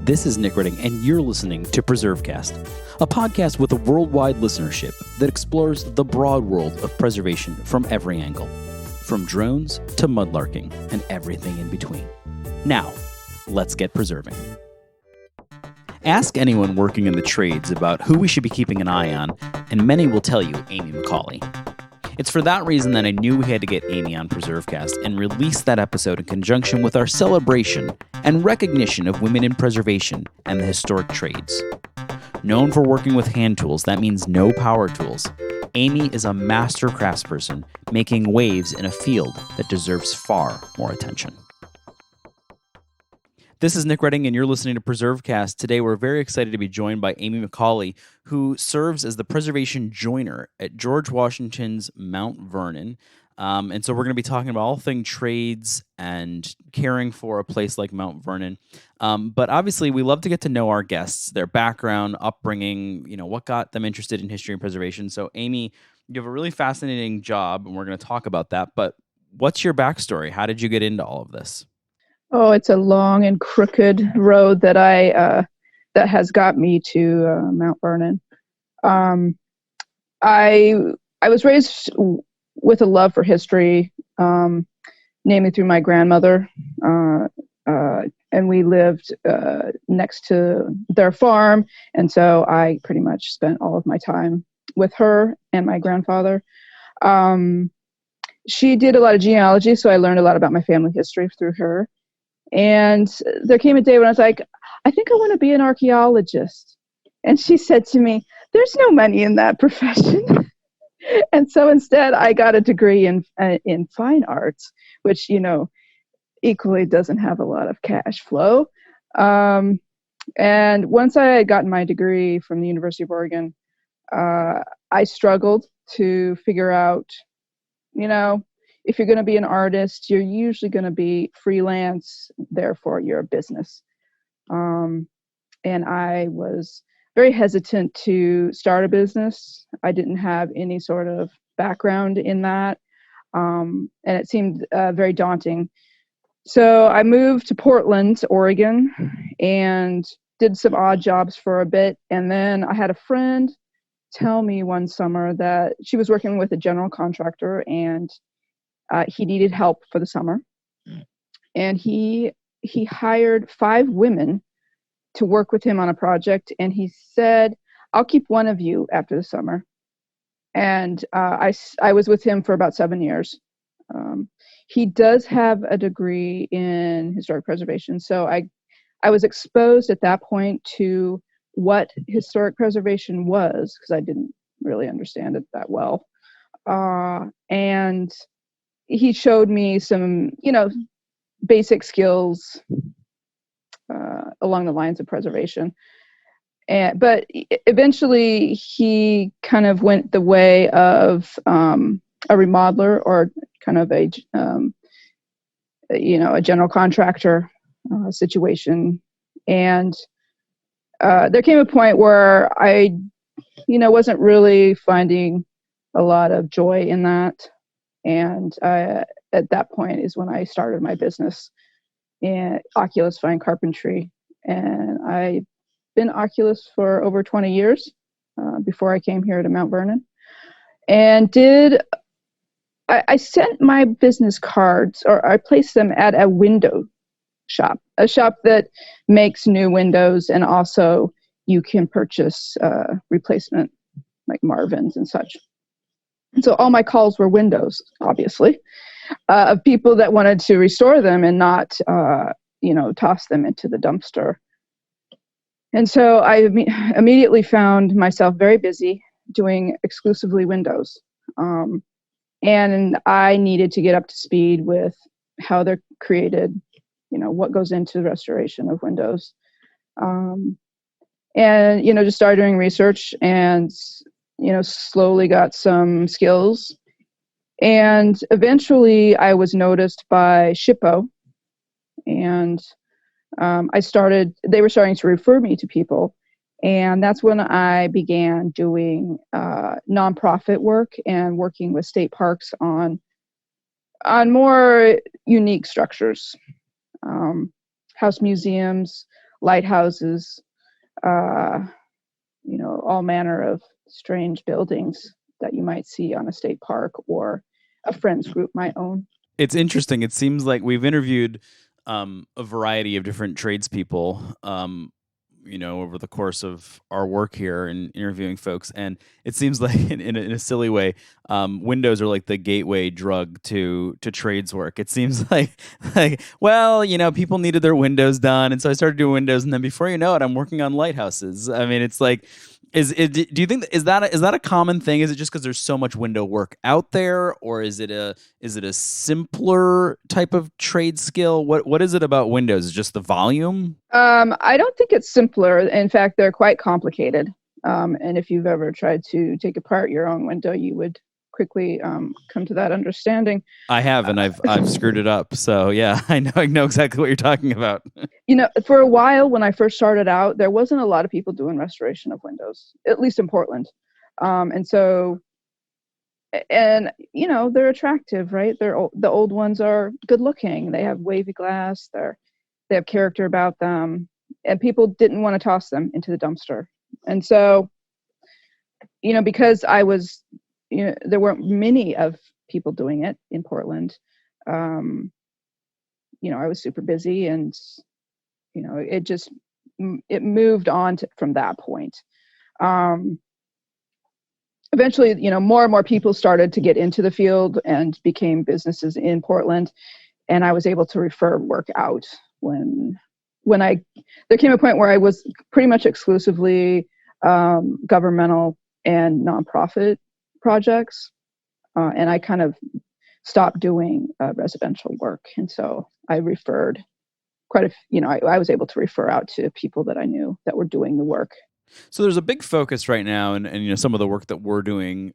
This is Nick Redding, and you're listening to PreserveCast, a podcast with a worldwide listenership that explores the broad world of preservation from every angle, from drones to mudlarking and everything in between. Now, let's get preserving. Ask anyone working in the trades about who we should be keeping an eye on, and many will tell you Amy McAuley. It's for that reason that I knew we had to get Amy on PreserveCast and release that episode in conjunction with our celebration and recognition of women in preservation and the historic trades. Known for working with hand tools, that means no power tools, Amy is a master craftsperson making waves in a field that deserves far more attention. This is Nick Redding, and you're listening to PreserveCast. Today, we're very excited to be joined by Amy McAuley, who serves as the preservation joiner at George Washington's Mount Vernon. And so we're going to be talking about all things trades and caring for a place like Mount Vernon. But obviously, we love to get to know our guests, their background, upbringing, what got them interested in history and preservation. So, Amy, you have a really fascinating job, and we're going to talk about that. But what's your backstory? How did you get into all of this? Oh, it's a long and crooked road that that has got me to Mount Vernon. I was raised with a love for history, namely through my grandmother, and we lived next to their farm, and so I pretty much spent all of my time with her and my grandfather. She did a lot of genealogy, so I learned a lot about my family history through her. And there came a day when I was like, I think I want to be an archaeologist. And she said to me, there's no money in that profession. And so instead, I got a degree in fine arts, which, equally doesn't have a lot of cash flow. And once I had gotten my degree from the University of Oregon, I struggled to figure out, if you're going to be an artist, you're usually going to be freelance, therefore you're a business. And I was very hesitant to start a business. I didn't have any sort of background in that. And it seemed very daunting. So I moved to Portland, Oregon, and did some odd jobs for a bit. And then I had a friend tell me one summer that she was working with a general contractor, and he needed help for the summer, and he hired 5 women to work with him on a project. And he said, I'll keep one of you after the summer. And I was with him for about 7 years. He does have a degree in historic preservation. So I was exposed at that point to what historic preservation was, because I didn't really understand it that well. And he showed me some, basic skills along the lines of preservation. But eventually he kind of went the way of a remodeler, or kind of a general contractor situation. And there came a point where I, wasn't really finding a lot of joy in that. And at that point is when I started my business in Oculus Fine Carpentry. And I've been Oculus for over 20 years before I came here to Mount Vernon. And I sent my business cards, or I placed them at a window shop, a shop that makes new windows, and also you can purchase replacement, like Marvins and such. And so all my calls were windows, obviously, of people that wanted to restore them and not, toss them into the dumpster. And so I immediately found myself very busy doing exclusively windows. And I needed to get up to speed with how they're created, what goes into the restoration of windows. And, just started doing research, and slowly got some skills. And eventually I was noticed by SHPO, and they were starting to refer me to people. And that's when I began doing nonprofit work and working with state parks on more unique structures, house museums, lighthouses, uh, all manner of strange buildings that you might see on a state park or a friends group might own. It's interesting. It seems like we've interviewed a variety of different tradespeople, over the course of our work here and interviewing folks. And it seems like, in a silly way, windows are like the gateway drug to trades work. It seems like well, people needed their windows done, and so I started doing windows, and then before you know it, I'm working on lighthouses. I mean, it's like. Do you think is that a common thing? Is it just because there's so much window work out there, or is it a simpler type of trade skill? What is it about windows? Is it just the volume? I don't think it's simpler. In fact, they're quite complicated. And if you've ever tried to take apart your own window, you would quickly come to that understanding. I have, and I've screwed it up. So yeah, I know exactly what you're talking about. For a while when I first started out, there wasn't a lot of people doing restoration of windows, at least in Portland. And they're attractive, right? The old ones are good looking. They have wavy glass. They have character about them, and people didn't want to toss them into the dumpster. And so, because I was, there weren't many of people doing it in Portland. I was super busy, and it moved on from that point. Eventually, more and more people started to get into the field and became businesses in Portland, and I was able to refer work out when there came a point where I was pretty much exclusively governmental and nonprofit projects, and I kind of stopped doing residential work, and so I referred I was able to refer out to people that I knew that were doing the work. So there's a big focus right now, and some of the work that we're doing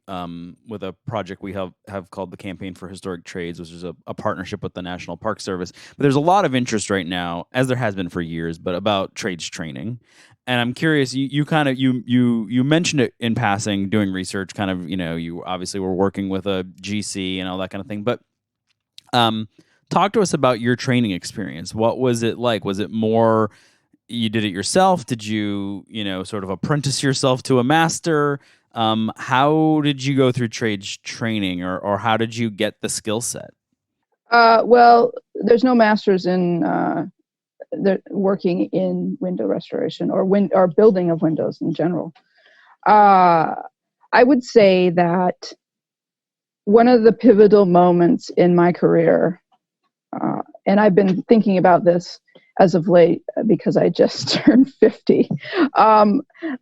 with a project we have called the Campaign for Historic Trades, which is a partnership with the National Park Service. But there's a lot of interest right now, as there has been for years, but about trades training. And I'm curious, you mentioned it in passing, doing research, kind of, you obviously were working with a GC and all that kind of thing. But talk to us about your training experience. What was it like? Was it more you did it yourself? Did you, sort of apprentice yourself to a master? How did you go through trades training, or how did you get the skill set? Well, there's no masters in working in window restoration or building of windows in general. I would say that one of the pivotal moments in my career, and I've been thinking about this as of late because I just turned 50.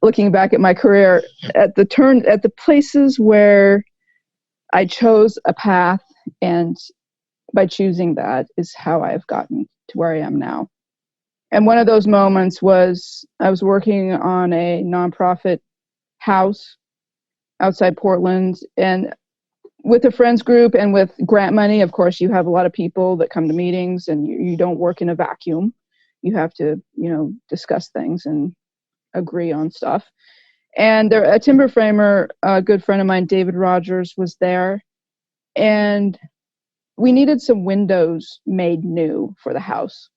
Looking back at my career, at the places where I chose a path, and by choosing that is how I've gotten to where I am now. And one of those moments was I was working on a nonprofit house outside Portland, and with a friends group and with grant money, of course, you have a lot of people that come to meetings, and you don't work in a vacuum. You have to, discuss things and agree on stuff. And a timber framer, a good friend of mine, David Rogers, was there, and we needed some windows made new for the house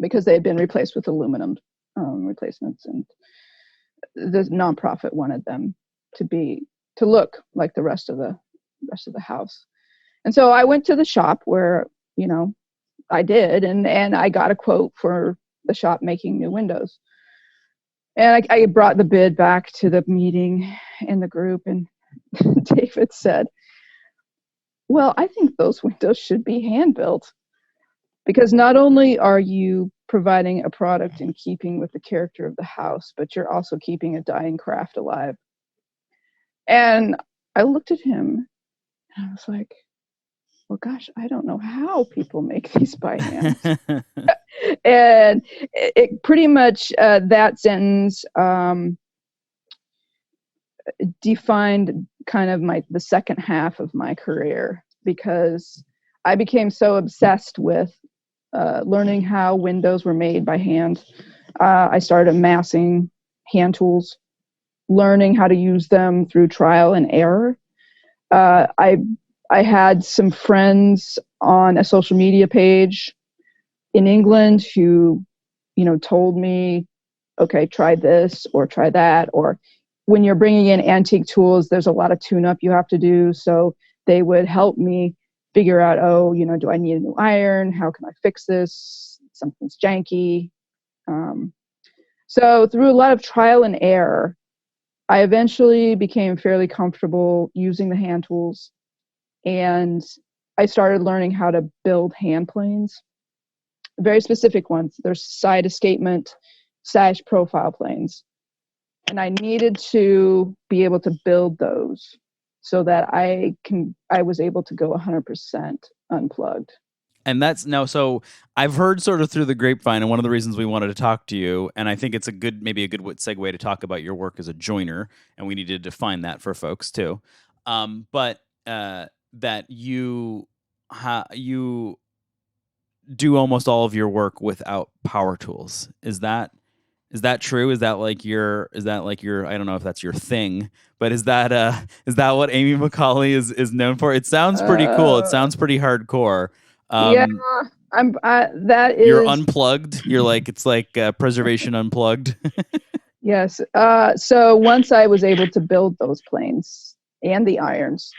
because they had been replaced with aluminum replacements, and the nonprofit wanted them to look like the rest of the house. And so I went to the shop where, I did, and I got a quote for the shop making new windows. And I brought the bid back to the meeting in the group, and David said, well, I think those windows should be hand built, because not only are you providing a product in keeping with the character of the house, but you're also keeping a dying craft alive. And I looked at him and I was like, well, gosh, I don't know how people make these by hand. And it pretty much, that sentence defined kind of the second half of my career, because I became so obsessed with learning how windows were made by hand. I started amassing hand tools, learning how to use them through trial and error. I had some friends on a social media page in England who told me, okay, try this or try that. Or when you're bringing in antique tools, there's a lot of tune-up you have to do. So they would help me figure out, do I need a new iron? How can I fix this? Something's janky. So through a lot of trial and error, I eventually became fairly comfortable using the hand tools, and I started learning how to build hand planes, very specific ones. There's side escapement sash profile planes. And I needed to be able to build those so that I was able to go 100% unplugged. And that's now, so I've heard sort of through the grapevine, and one of the reasons we wanted to talk to you, and I think it's maybe a good segue to talk about your work as a joiner, and we need to define that for folks too. But that you do almost all of your work without power tools. Is that true? Is that like your I don't know if that's your thing, but is that what Amy McAuley is known for? It sounds pretty cool. It sounds pretty hardcore. Yeah, that is. You're unplugged. You're like, it's like preservation unplugged. Yes. So once I was able to build those planes and the irons,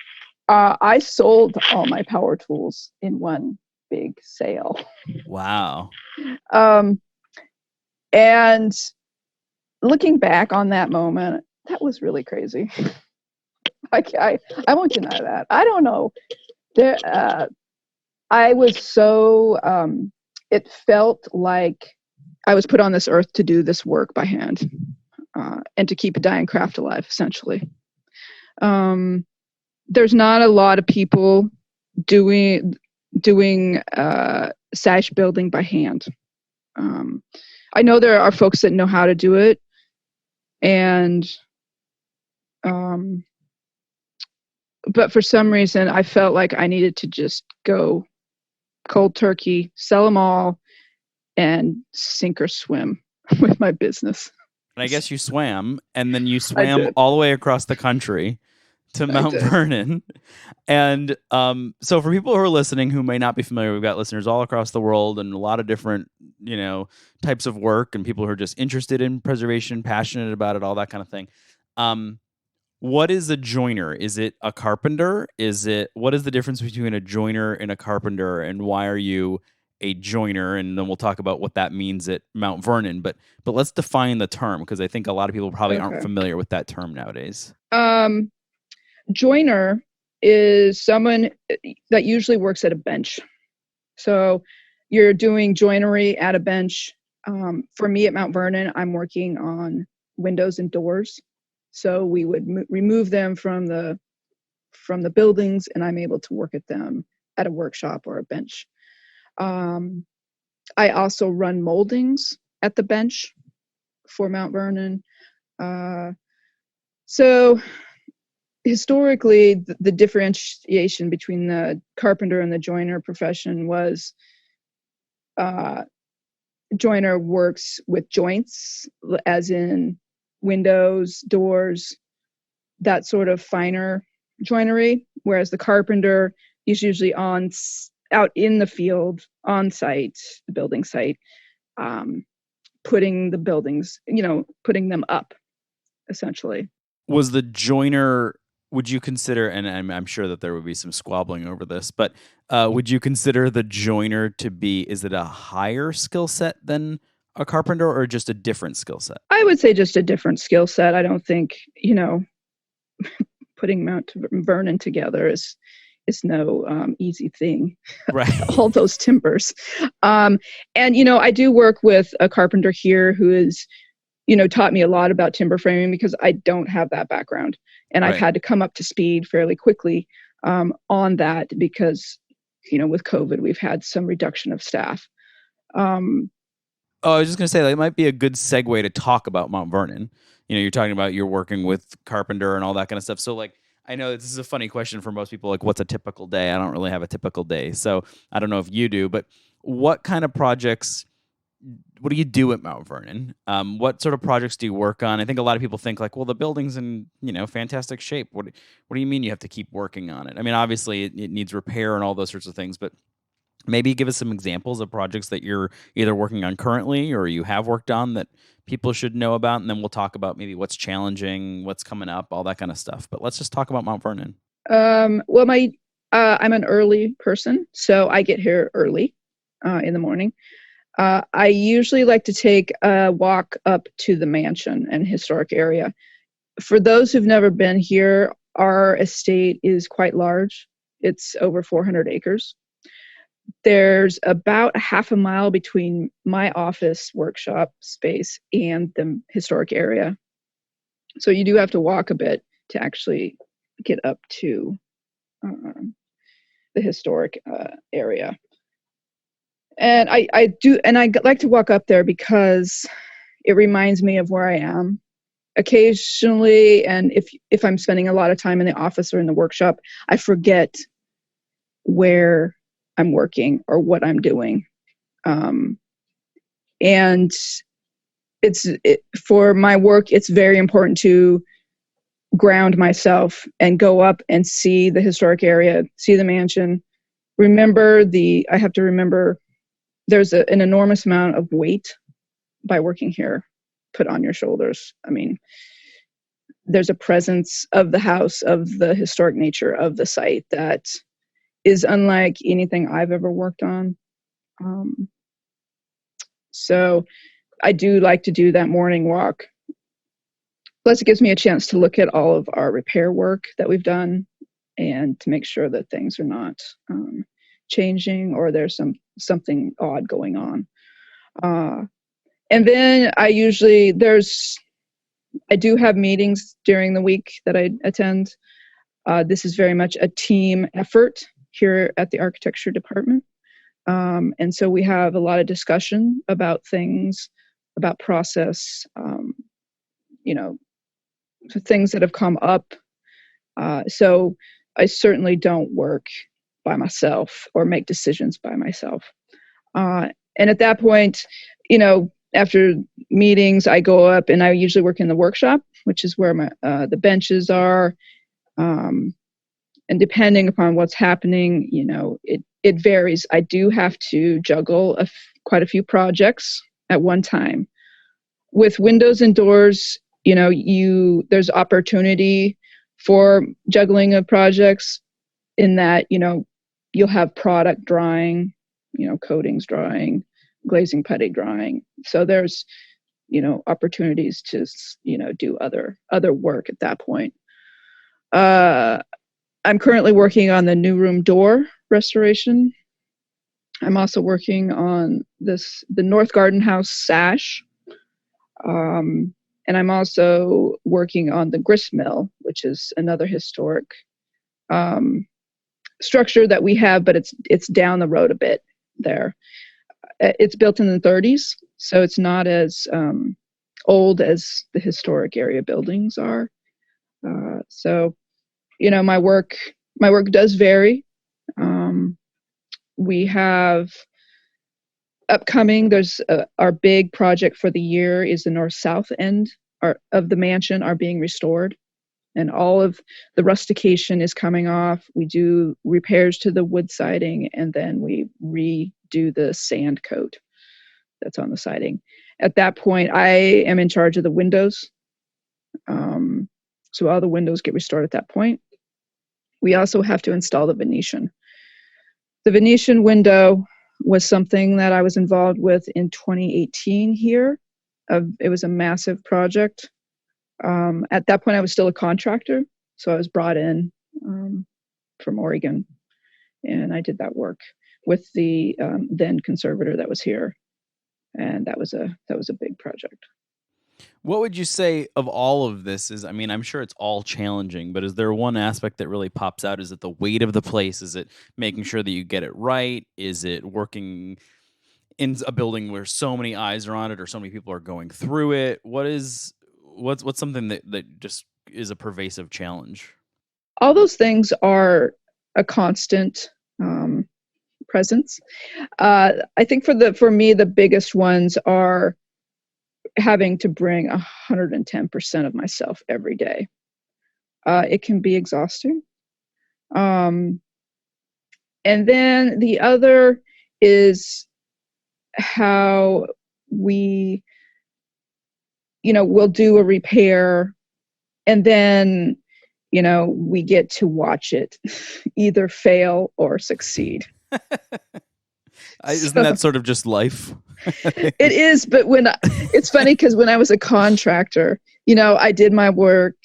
I sold all my power tools in one big sale. Wow. And looking back on that moment, that was really crazy. I won't deny that. I don't know. I was so, it felt like I was put on this earth to do this work by hand, and to keep a dying craft alive, essentially. There's not a lot of people doing sash building by hand. I know there are folks that know how to do it, and but for some reason I felt like I needed to just go cold turkey, sell them all, and sink or swim with my business. And I guess you swam, and then you swam all the way across the country to Mount Vernon. And so for people who are listening who may not be familiar, we've got listeners all across the world and a lot of different, types of work, and people who are just interested in preservation, passionate about it, all that kind of thing. What is a joiner? Is it a carpenter? What is the difference between a joiner and a carpenter, and why are you a joiner? And then we'll talk about what that means at Mount Vernon. But let's define the term, because I think a lot of people probably aren't familiar with that term nowadays. Joiner is someone that usually works at a bench. So you're doing joinery at a bench. For me at Mount Vernon, I'm working on windows and doors. So we would remove them from the buildings, and I'm able to work at them at a workshop or a bench. I also run moldings at the bench for Mount Vernon. So historically, the differentiation between the carpenter and the joiner profession was joiner works with joints, as in windows, doors, that sort of finer joinery, whereas the carpenter is usually out in the field, on site, the building site, putting the buildings, putting them up, essentially. Was the joiner, would you consider, and I'm sure that there would be some squabbling over this, but would you consider the joiner to be, is it a higher skill set than a carpenter, or just a different skill set? I would say just a different skill set. I don't think, putting Mount Vernon together is no easy thing. Right. All those timbers. And, I do work with a carpenter here who is, taught me a lot about timber framing, because I don't have that background. And I've had to come up to speed fairly quickly on that, because, with COVID, we've had some reduction of staff. I was just going to say, that it might be a good segue to talk about Mount Vernon. You're talking about you're working with Carpenter and all that kind of stuff. So, I know this is a funny question for most people, what's a typical day? I don't really have a typical day. So I don't know if you do, but what kind of projects, what do you do at Mount Vernon? What sort of projects do you work on? I think a lot of people think the building's in, fantastic shape. What do you mean you have to keep working on it? I mean, obviously it needs repair and all those sorts of things, but maybe give us some examples of projects that you're either working on currently or you have worked on that people should know about, and then we'll talk about maybe what's challenging, what's coming up, all that kind of stuff. But let's just talk about Mount Vernon. Well, I'm an early person, so I get here early in the morning. I usually like to take a walk up to the mansion and historic area. For those who've never been here, our estate is quite large. It's over 400 acres. There's about a half a mile between my office workshop space and the historic area. So you do have to walk a bit to actually get up to the historic area. And I do, and I like to walk up there because it reminds me of where I am. Occasionally, and if I'm spending a lot of time in the office or in the workshop, I forget where I'm working or what I'm doing. And for my work, it's very important to ground myself and go up and see the historic area, see the mansion. I have to remember there's an enormous amount of weight by working here put on your shoulders. I mean, there's a presence of the house, of the historic nature of the site that is unlike anything I've ever worked on. So I do like to do that morning walk. Plus, it gives me a chance to look at all of our repair work that we've done and to make sure that things are not changing or there's something odd going on. And then I do have meetings during the week that I attend. This is very much a team effort here at the architecture department. And so we have a lot of discussion about things, about process, things that have come up. So I certainly don't work by myself or make decisions by myself. And at that point, after meetings, I go up and I usually work in the workshop, which is where the benches are. And depending upon what's happening, it varies. I do have to juggle quite a few projects at one time. With windows and doors, there's opportunity for juggling of projects in that, you'll have product drying, coatings drying, glazing putty drying. So there's, opportunities to, do other work at that point. I'm currently working on the new room door restoration. I'm also working on the North Garden House sash. And I'm also working on the grist mill, which is another historic structure that we have, but it's down the road a bit there. It's built in the 30s, so it's not as old as the historic area buildings are. So, my work does vary. We have upcoming, there's our big project for the year is the north-south end of the mansion are being restored. And all of the rustication is coming off. We do repairs to the wood siding, and then we redo the sand coat that's on the siding. At that point, I am in charge of the windows. So all the windows get restored at that point. We also have to install the Venetian. The Venetian window was something that I was involved with in 2018 here. It was a massive project. At that point, I was still a contractor, so I was brought in from Oregon, and I did that work with the then conservator that was here, and that was a big project. What would you say of all of this is, I mean, I'm sure it's all challenging, but is there one aspect that really pops out? Is it the weight of the place? Is it making sure that you get it right? Is it working in a building where so many eyes are on it or so many people are going through it? What's something that just is a pervasive challenge? All those things are a constant presence. I think for me, the biggest ones are having to bring 110% of myself every day. It can be exhausting. And then the other is how we, we'll do a repair, and then, we get to watch it either fail or succeed. Isn't that sort of just life? It is, but it's funny because when I was a contractor, I did my work,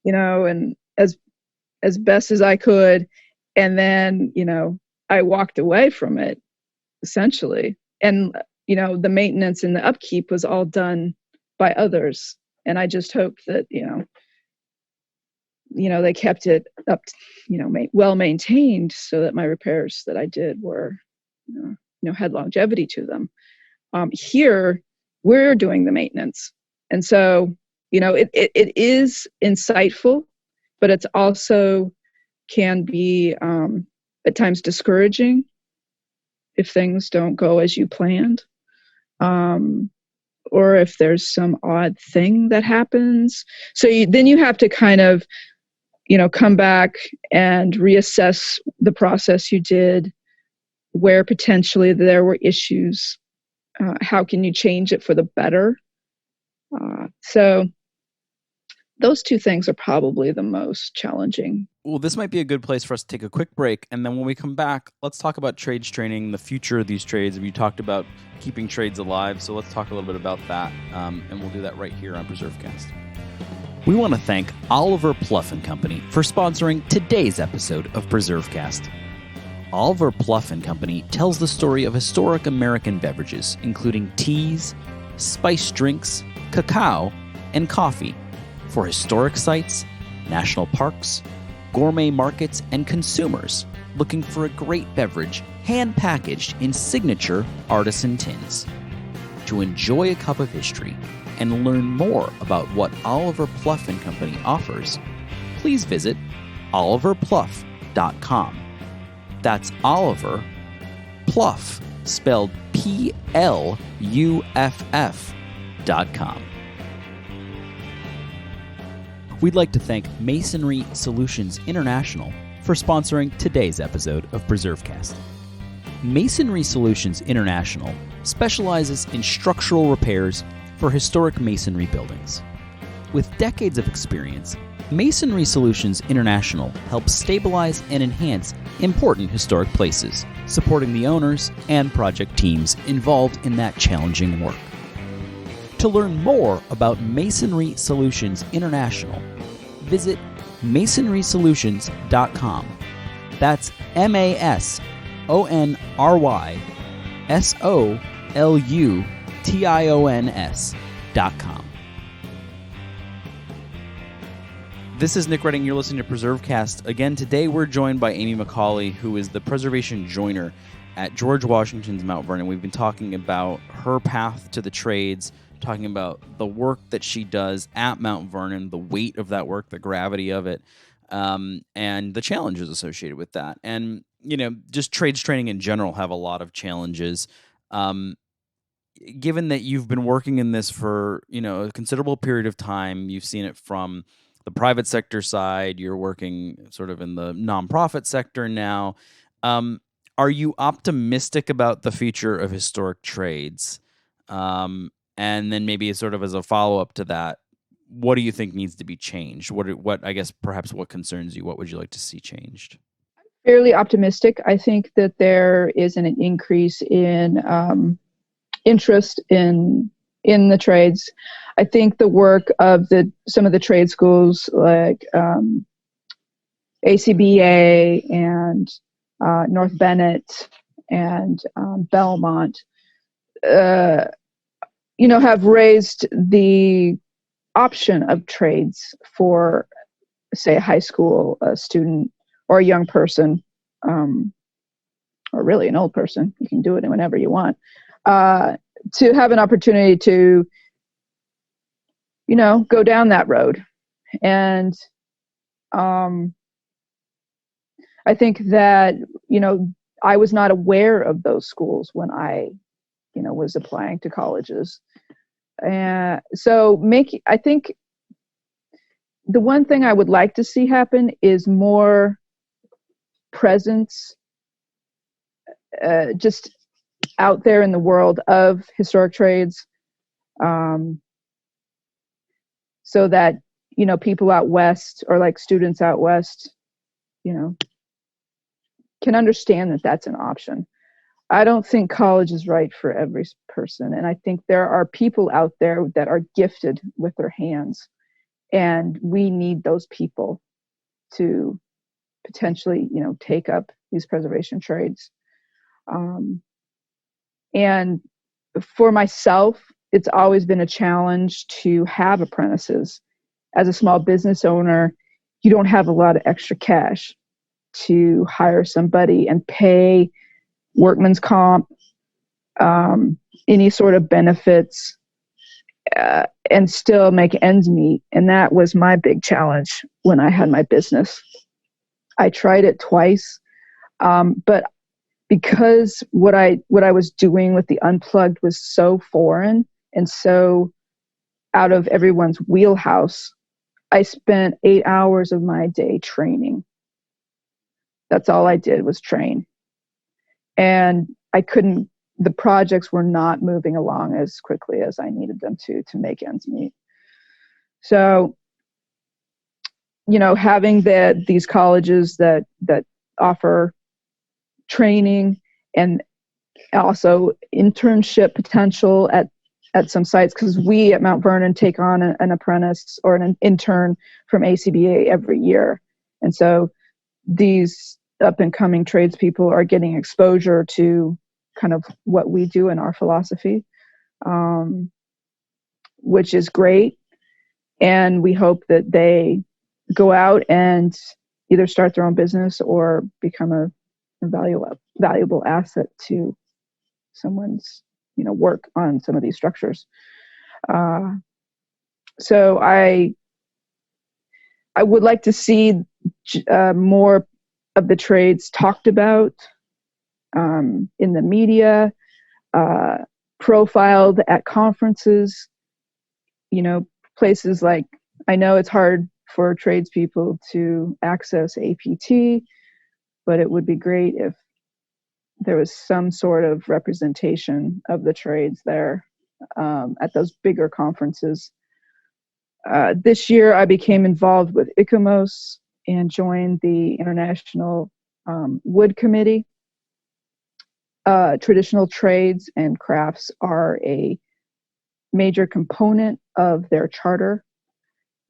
and as best as I could, and then, I walked away from it, essentially. And, the maintenance and the upkeep was all done by others. And I just hoped that, they kept it up, well maintained, so that my repairs that I did were, had longevity to them. Here, we're doing the maintenance. And so, it is insightful, but it's also can be at times discouraging if things don't go as you planned, or if there's some odd thing that happens. So then you have to kind of, come back and reassess the process you did, where potentially there were issues. How can you change it for the better? So those two things are probably the most challenging. Well, this might be a good place for us to take a quick break. And then when we come back, let's talk about trades training, the future of these trades. You talked about keeping trades alive. So let's talk a little bit about that. And we'll do that right here on PreserveCast. We want to thank Oliver Pluff & Company for sponsoring today's episode of PreserveCast. Oliver Pluff & Company tells the story of historic American beverages, including teas, spiced drinks, cacao, and coffee, for historic sites, national parks, gourmet markets, and consumers looking for a great beverage hand-packaged in signature artisan tins. To enjoy a cup of history and learn more about what Oliver Pluff & Company offers, please visit oliverpluff.com. That's Oliver Pluff, spelled PLUFF.com. We'd like to thank Masonry Solutions International for sponsoring today's episode of PreserveCast. Masonry Solutions International specializes in structural repairs for historic masonry buildings. With decades of experience, Masonry Solutions International helps stabilize and enhance important historic places, supporting the owners and project teams involved in that challenging work. To learn more about Masonry Solutions International, visit masonrysolutions.com. That's MASONRYSOLUTIONS.com. This is Nick Redding. You're listening to PreserveCast. Again, today we're joined by Amy McAuley, who is the preservation joiner at George Washington's Mount Vernon. We've been talking about her path to the trades, talking about the work that she does at Mount Vernon, the weight of that work, the gravity of it, and the challenges associated with that. And, just trades training in general have a lot of challenges. Given that you've been working in this for, a considerable period of time, you've seen it from the private sector side, you're working sort of in the nonprofit sector now. Are you optimistic about the future of historic trades? And then maybe sort of as a follow-up to that, what do you think needs to be changed? What I guess perhaps what concerns you? What would you like to see changed? Fairly optimistic. I think that there is an increase in interest in the trades. I think the work of some of the trade schools like ACBA and North Bennett and Belmont, have raised the option of trades for, say, a high school student or a young person, or really an old person. You can do it whenever you want, to have an opportunity to, go down that road. And I think that, I was not aware of those schools when I, was applying to colleges. So I think the one thing I would like to see happen is more presence, just out there in the world of historic trades, so that, people out west, or like students out west, can understand that that's an option. I don't think college is right for every person. And I think there are people out there that are gifted with their hands, and we need those people to potentially, take up these preservation trades. And for myself, it's always been a challenge to have apprentices. As a small business owner, you don't have a lot of extra cash to hire somebody and pay workman's comp, any sort of benefits, and still make ends meet. And that was my big challenge when I had my business. I tried it twice, but because what I was doing with the Unplugged was so foreign and so out of everyone's wheelhouse, I spent 8 hours of my day training. That's all I did was train. And the projects were not moving along as quickly as I needed them to make ends meet. So, having these colleges that offer training and also internship potential at some sites, because we at Mount Vernon take on an apprentice or an intern from ACBA every year. And so these up and coming tradespeople are getting exposure to kind of what we do in our philosophy, which is great. And we hope that they go out and either start their own business or become a valuable asset to someone's, work on some of these structures. So I would like to see more of the trades talked about in the media, profiled at conferences, places like, I know it's hard for tradespeople to access APT, but it would be great if there was some sort of representation of the trades there at those bigger conferences. This year, I became involved with ICOMOS and joined the International Wood Committee. Traditional trades and crafts are a major component of their charter.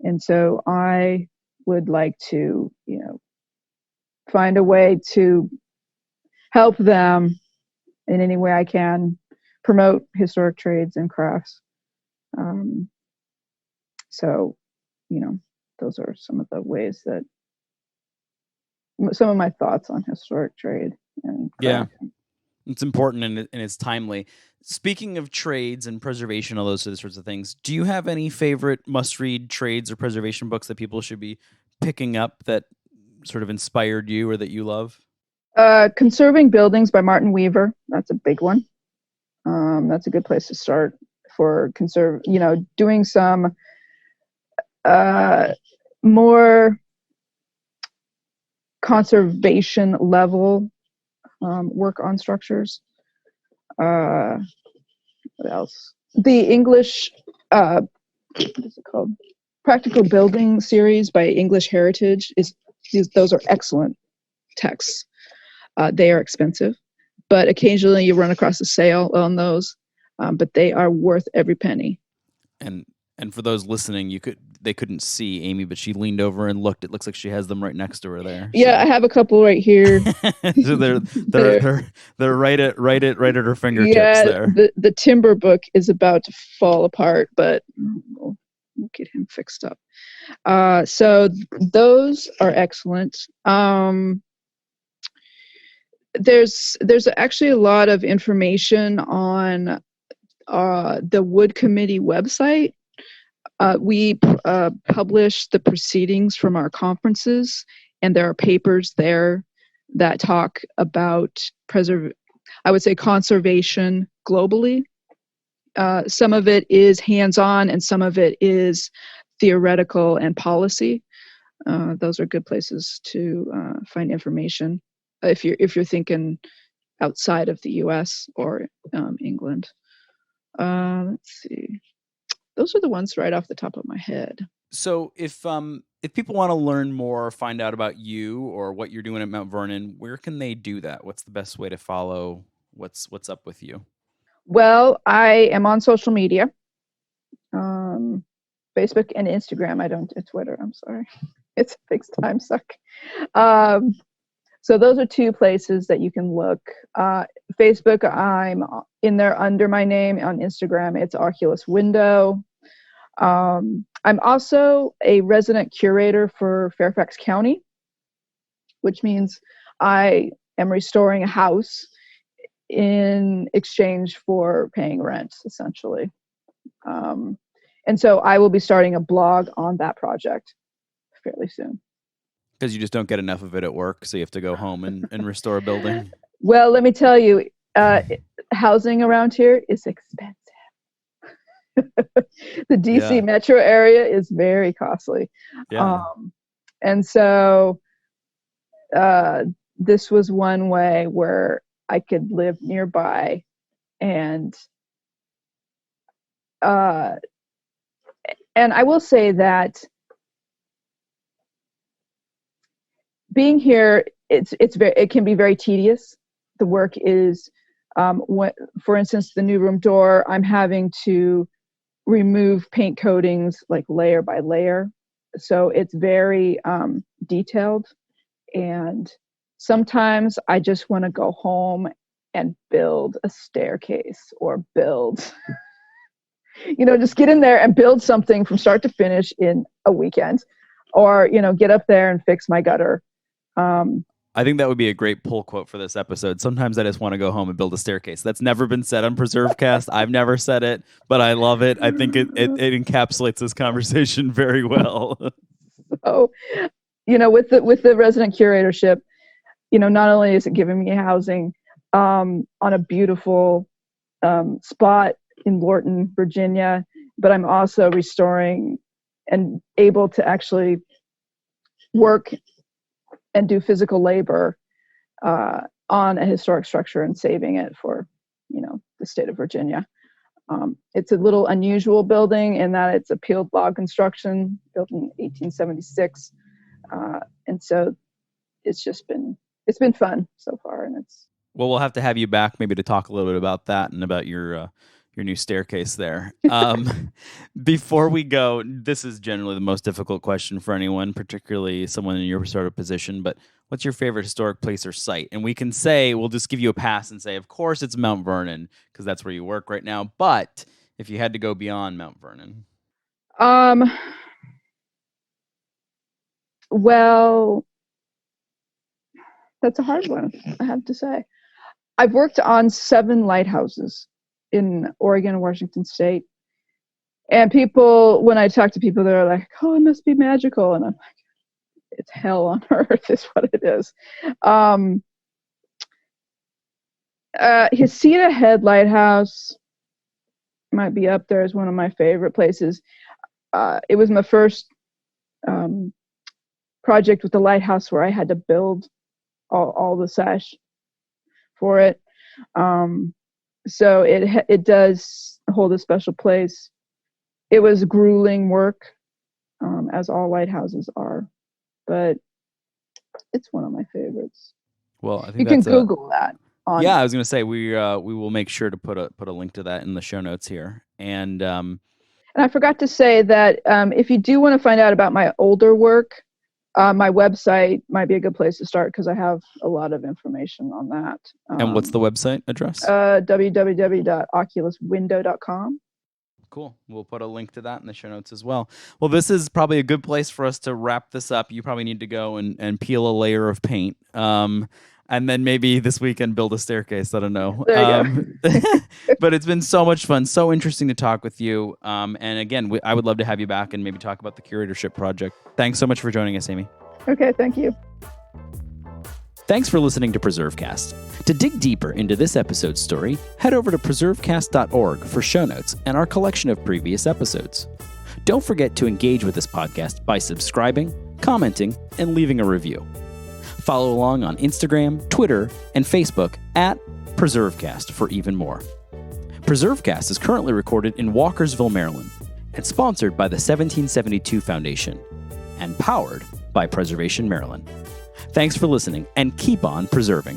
And so I would like to, find a way to help them in any way I can promote historic trades and crafts. So, those are some of the ways that some of my thoughts on historic trade and craft. Yeah, it's important and it's timely. Speaking of trades and preservation, all those sorts of things, do you have any favorite must-read trades or preservation books that people should be picking up that sort of inspired you or that you love? Conserving Buildings by Martin Weaver. That's a big one. That's a good place to start for doing some more conservation level work on structures. What else? The English, what is it called? Practical Building series by English Heritage those are excellent texts. They are expensive, but occasionally you run across a sale on those. But they are worth every penny. And for those listening, they couldn't see Amy, but she leaned over and looked. It looks like she has them right next to her there. Yeah, so. I have a couple right here. So they're right at her fingertips there. The timber book is about to fall apart, but we'll get him fixed up. So those are excellent. There's actually a lot of information on the Wood Committee website. We publish the proceedings from our conferences, and there are papers there that talk about conservation globally. Some of it is hands-on, and some of it is theoretical and policy. Those are good places to find information if you're thinking outside of the U.S. or England. Let's see. Those are the ones right off the top of my head. So if people want to learn more or find out about you or what you're doing at Mount Vernon, where can they do that? What's the best way to follow what's up with you? Well, I am on social media, Facebook and Instagram. I don't do Twitter. I'm sorry. It's a big time suck. So those are two places that you can look. Facebook, I'm in there under my name. On Instagram, it's Oculus Window. I'm also a resident curator for Fairfax County, which means I am restoring a house in exchange for paying rent, essentially. And so I will be starting a blog on that project fairly soon. Because you just don't get enough of it at work, so you have to go home and restore a building. Well, let me tell you, housing around here is expensive. The DC metro area is very costly. Yeah. And so this was one way where I could live nearby, and I will say that being here, it can be very tedious. The work is, for instance, the new room door, I'm having to remove paint coatings like layer by layer. So it's very detailed. And sometimes I just want to go home and build a staircase or build, just get in there and build something from start to finish in a weekend, or, get up there and fix my gutter. I think that would be a great pull quote for this episode. Sometimes I just want to go home and build a staircase. That's never been said on PreserveCast. I've never said it, but I love it. I think it encapsulates this conversation very well. So, with the resident curatorship, not only is it giving me housing on a beautiful spot in Lorton, Virginia, but I'm also restoring and able to actually work and do physical labor on a historic structure and saving it for, the state of Virginia. It's a little unusual building in that it's a peeled log construction built in 1876. And so it's been fun so far. And well, we'll have to have you back maybe to talk a little bit about that and about your new staircase there. Before we go, this is generally the most difficult question for anyone, particularly someone in your sort of position, but what's your favorite historic place or site? And we'll just give you a pass and say, of course, it's Mount Vernon, because that's where you work right now. But if you had to go beyond Mount Vernon. Well, that's a hard one, I have to say. I've worked on 7 lighthouses in Oregon and Washington State. And people, when I talk to people, they're like, oh, it must be magical. And I'm like, it's hell on earth is what it is. Heceta Head Lighthouse might be up there as one of my favorite places. It was my first project with the lighthouse where I had to build all the sash for it. So it does hold a special place. It was grueling work, as all lighthouses are, but it's one of my favorites. Well, I think you can Google that. Yeah, I was going to say we will make sure to put a link to that in the show notes here. And I forgot to say that if you do want to find out about my older work, my website might be a good place to start because I have a lot of information on that. And what's the website address? www.oculuswindow.com. Cool. We'll put a link to that in the show notes as well. Well, this is probably a good place for us to wrap this up. You probably need to go and peel a layer of paint. And then maybe this weekend build a staircase. I don't know. But it's been so much fun. So interesting to talk with you. And again, I would love to have you back and maybe talk about the curatorship project. Thanks so much for joining us, Amy. Okay, thank you. Thanks for listening to PreserveCast. To dig deeper into this episode's story, head over to preservecast.org for show notes and our collection of previous episodes. Don't forget to engage with this podcast by subscribing, commenting, and leaving a review. Follow along on Instagram, Twitter, and Facebook at PreserveCast for even more. PreserveCast is currently recorded in Walkersville, Maryland, and sponsored by the 1772 Foundation, and powered by Preservation Maryland. Thanks for listening, and keep on preserving.